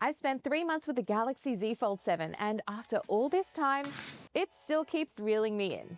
I spent 3 months with the Galaxy Z Fold 7, and after all this time, it still keeps reeling me in.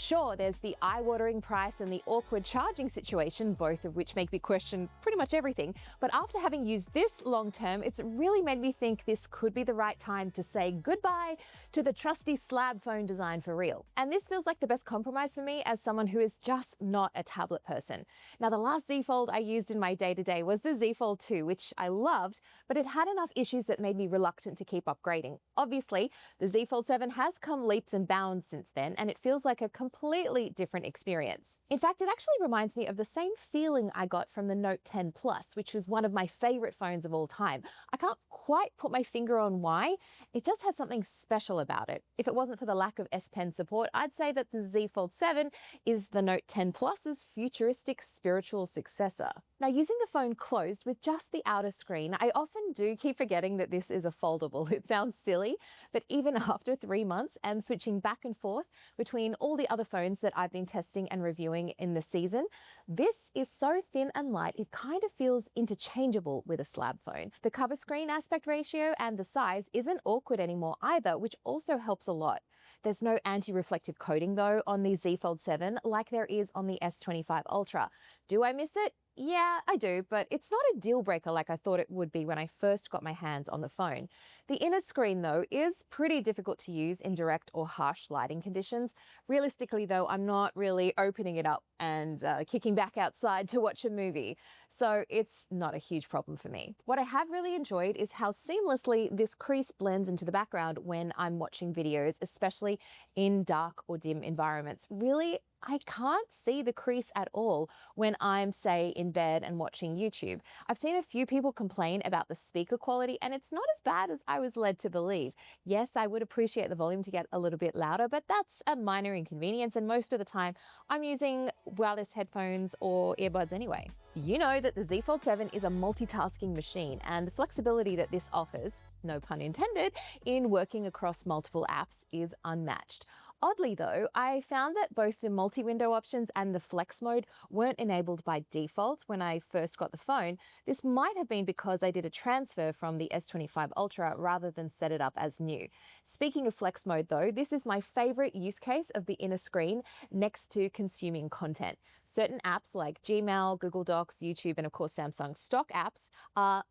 Sure, there's the eye-watering price and the awkward charging situation, both of which make me question pretty much everything. But after having used this long term, it's really made me think this could be the right time to say goodbye to the trusty slab phone design for real. And this feels like the best compromise for me as someone who is just not a tablet person. Now, the last Z Fold I used in my day-to-day was the Z Fold 2, which I loved, but it had enough issues that made me reluctant to keep upgrading. Obviously, the Z Fold 7 has come leaps and bounds since then, and it feels like a completely different experience. In fact, it actually reminds me of the same feeling I got from the Note 10 Plus, which was one of my favorite phones of all time. I can't quite put my finger on why. It just has something special about it. If it wasn't for the lack of S Pen support, I'd say that the Z Fold 7 is the Note 10 Plus's futuristic spiritual successor. Now, using the phone closed with just the outer screen, I often do keep forgetting that this is a foldable. It sounds silly, but even after 3 months and switching back and forth between all the other phones that I've been testing and reviewing in the season, this is so thin and light, it kind of feels interchangeable with a slab phone. The cover screen aspect ratio and the size isn't awkward anymore either, which also helps a lot. There's no anti-reflective coating though on the Z Fold 7 like there is on the S25 Ultra. Do I miss it? Yeah, I do, but it's not a deal breaker like I thought it would be when I first got my hands on the phone. The inner screen, though, is pretty difficult to use in direct or harsh lighting conditions. Realistically, though, I'm not really opening it up and kicking back outside to watch a movie, so it's not a huge problem for me. What I have really enjoyed is how seamlessly this crease blends into the background when I'm watching videos, especially in dark or dim environments. Really, I can't see the crease at all when I'm, say, in bed and watching YouTube. I've seen a few people complain about the speaker quality, and it's not as bad as I was led to believe. Yes, I would appreciate the volume to get a little bit louder, but that's a minor inconvenience, and most of the time I'm using wireless headphones or earbuds anyway. You know that the Z Fold 7 is a multitasking machine, and the flexibility that this offers, no pun intended, in working across multiple apps is unmatched. Oddly though, I found that both the multi-window options and the flex mode weren't enabled by default when I first got the phone. This might have been because I did a transfer from the S25 Ultra rather than set it up as new. Speaking of flex mode though, this is my favorite use case of the inner screen next to consuming content. Certain apps like Gmail, Google Docs, YouTube, and of course Samsung stock apps are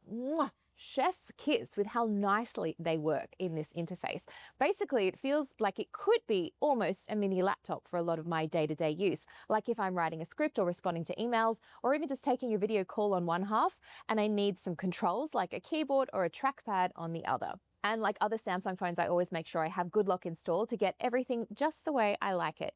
chef's kiss with how nicely they work in this interface. Basically, it feels like it could be almost a mini laptop for a lot of my day-to-day use, like if I'm writing a script or responding to emails, or even just taking a video call on one half, and I need some controls like a keyboard or a trackpad on the other. And like other Samsung phones, I always make sure I have Good Lock installed to get everything just the way I like it.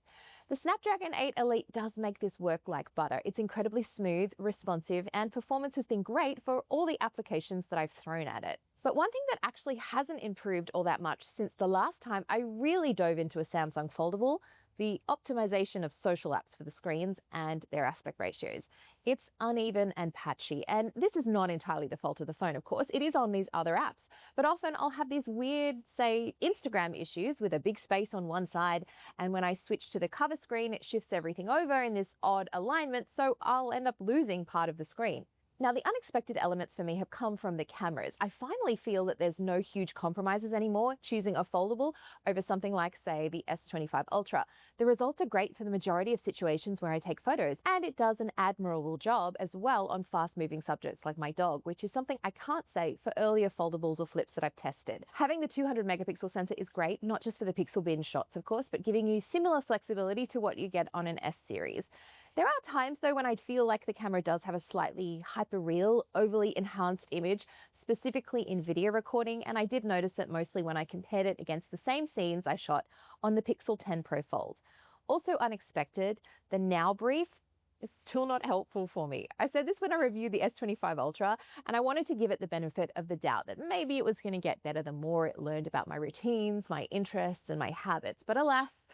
The Snapdragon 8 Elite does make this work like butter. It's incredibly smooth, responsive, and performance has been great for all the applications that I've thrown at it. But one thing that actually hasn't improved all that much since the last time I really dove into a Samsung foldable, the optimization of social apps for the screens and their aspect ratios. It's uneven and patchy, and this is not entirely the fault of the phone, of course. It is on these other apps, but often I'll have these weird, say, Instagram issues with a big space on one side, and when I switch to the cover screen, it shifts everything over in this odd alignment, so I'll end up losing part of the screen. Now, the unexpected elements for me have come from the cameras. I finally feel that there's no huge compromises anymore choosing a foldable over something like, say, the S25 Ultra. The results are great for the majority of situations where I take photos, and it does an admirable job as well on fast-moving subjects like my dog, which is something I can't say for earlier foldables or flips that I've tested. Having the 200 megapixel sensor is great, not just for the pixel bin shots, of course, but giving you similar flexibility to what you get on an S series. There are times though when I'd feel like the camera does have a slightly hyper-real, overly enhanced image, specifically in video recording, and I did notice it mostly when I compared it against the same scenes I shot on the Pixel 10 Pro Fold. Also unexpected, the Now brief is still not helpful for me. I said this when I reviewed the S25 Ultra, and I wanted to give it the benefit of the doubt that maybe it was going to get better the more it learned about my routines, my interests, and my habits, but alas,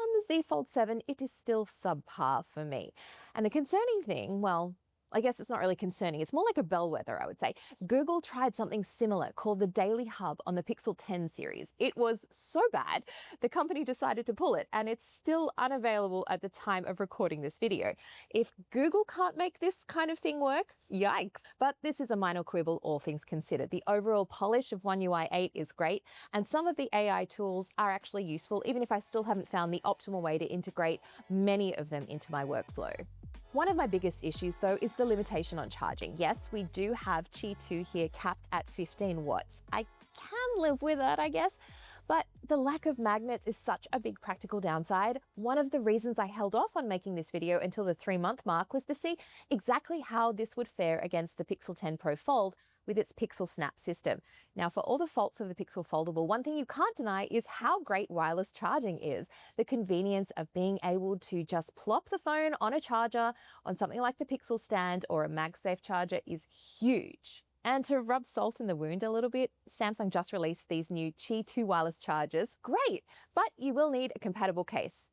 on the Z Fold 7, it is still subpar for me. And the concerning thing, well, I guess it's not really concerning. It's more like a bellwether, I would say. Google tried something similar called the Daily Hub on the Pixel 10 series. It was so bad, the company decided to pull it, and it's still unavailable at the time of recording this video. If Google can't make this kind of thing work, yikes. But this is a minor quibble, all things considered. The overall polish of One UI 8 is great, and some of the AI tools are actually useful, even if I still haven't found the optimal way to integrate many of them into my workflow. One of my biggest issues, though, is the limitation on charging. Yes, we do have Qi 2 here capped at 15 watts. I can live with that, I guess, but the lack of magnets is such a big practical downside. One of the reasons I held off on making this video until the 3-month mark was to see exactly how this would fare against the Pixel 10 Pro Fold with its Pixel Snap system. Now, for all the faults of the Pixel Foldable, one thing you can't deny is how great wireless charging is. The convenience of being able to just plop the phone on a charger on something like the Pixel Stand or a MagSafe charger is huge. And to rub salt in the wound a little bit, Samsung just released these new Qi 2 wireless chargers. Great, but you will need a compatible case.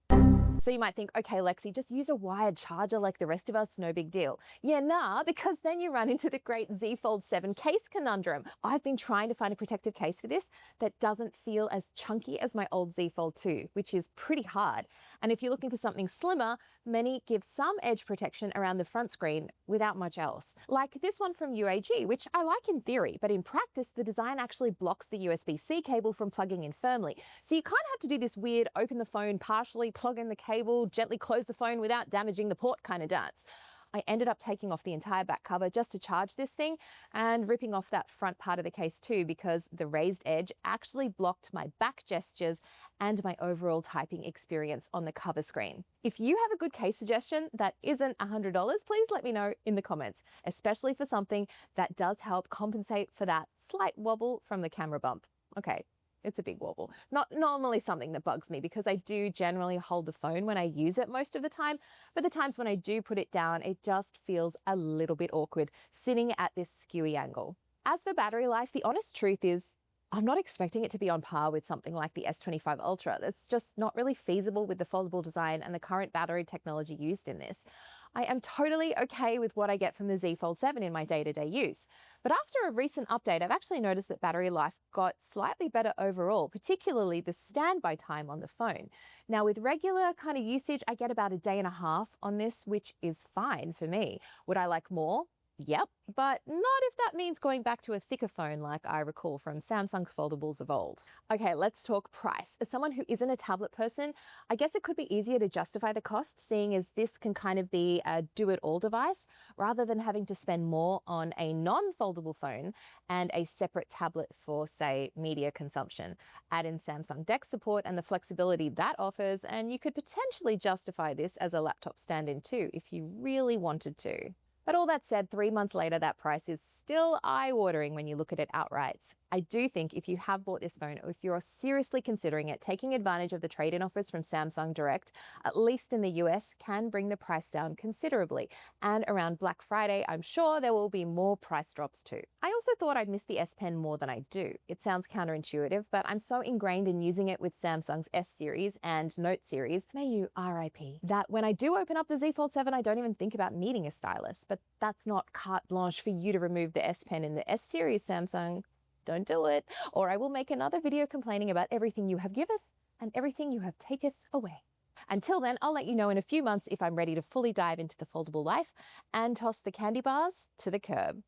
So you might think, okay, Lexy, just use a wired charger like the rest of us, no big deal. Yeah, nah, because then you run into the great Z Fold 7 case conundrum. I've been trying to find a protective case for this that doesn't feel as chunky as my old Z Fold 2, which is pretty hard. And if you're looking for something slimmer, many give some edge protection around the front screen without much else. Like this one from UAG, which I like in theory, but in practice, the design actually blocks the USB-C cable from plugging in firmly. So you kind of have to do this weird open the phone partially, plug in the cable, gently close the phone without damaging the port kind of dance. I ended up taking off the entire back cover just to charge this thing and ripping off that front part of the case too, because the raised edge actually blocked my back gestures and my overall typing experience on the cover screen. If you have a good case suggestion that isn't $100, please let me know in the comments, especially for something that does help compensate for that slight wobble from the camera bump. Okay. It's a big wobble. Not normally something that bugs me because I do generally hold the phone when I use it most of the time, but the times when I do put it down, it just feels a little bit awkward sitting at this skewy angle. As for battery life, the honest truth is I'm not expecting it to be on par with something like the S25 Ultra. That's just not really feasible with the foldable design and the current battery technology used in this. I am totally okay with what I get from the Z Fold 7 in my day-to-day use. But after a recent update, I've actually noticed that battery life got slightly better overall, particularly the standby time on the phone. Now, with regular kind of usage, I get about a day and a half on this, which is fine for me. Would I like more? Yep, but not if that means going back to a thicker phone like I recall from Samsung's foldables of old. Okay, let's talk price. As someone who isn't a tablet person, I guess it could be easier to justify the cost, seeing as this can kind of be a do-it-all device, rather than having to spend more on a non-foldable phone and a separate tablet for, say, media consumption. Add in Samsung DeX support and the flexibility that offers, and you could potentially justify this as a laptop stand-in too, if you really wanted to. But all that said, 3 months later, that price is still eye-watering when you look at it outright. I do think if you have bought this phone, or if you're seriously considering it, taking advantage of the trade-in offers from Samsung Direct, at least in the US, can bring the price down considerably. And around Black Friday, I'm sure there will be more price drops too. I also thought I'd miss the S Pen more than I do. It sounds counterintuitive, but I'm so ingrained in using it with Samsung's S series and Note series, may you RIP, that when I do open up the Z Fold 7, I don't even think about needing a stylus. But that's not carte blanche for you to remove the S Pen in the S series, Samsung. Don't do it, or I will make another video complaining about everything you have giveth and everything you have taketh away. Until then, I'll let you know in a few months if I'm ready to fully dive into the foldable life and toss the candy bars to the curb.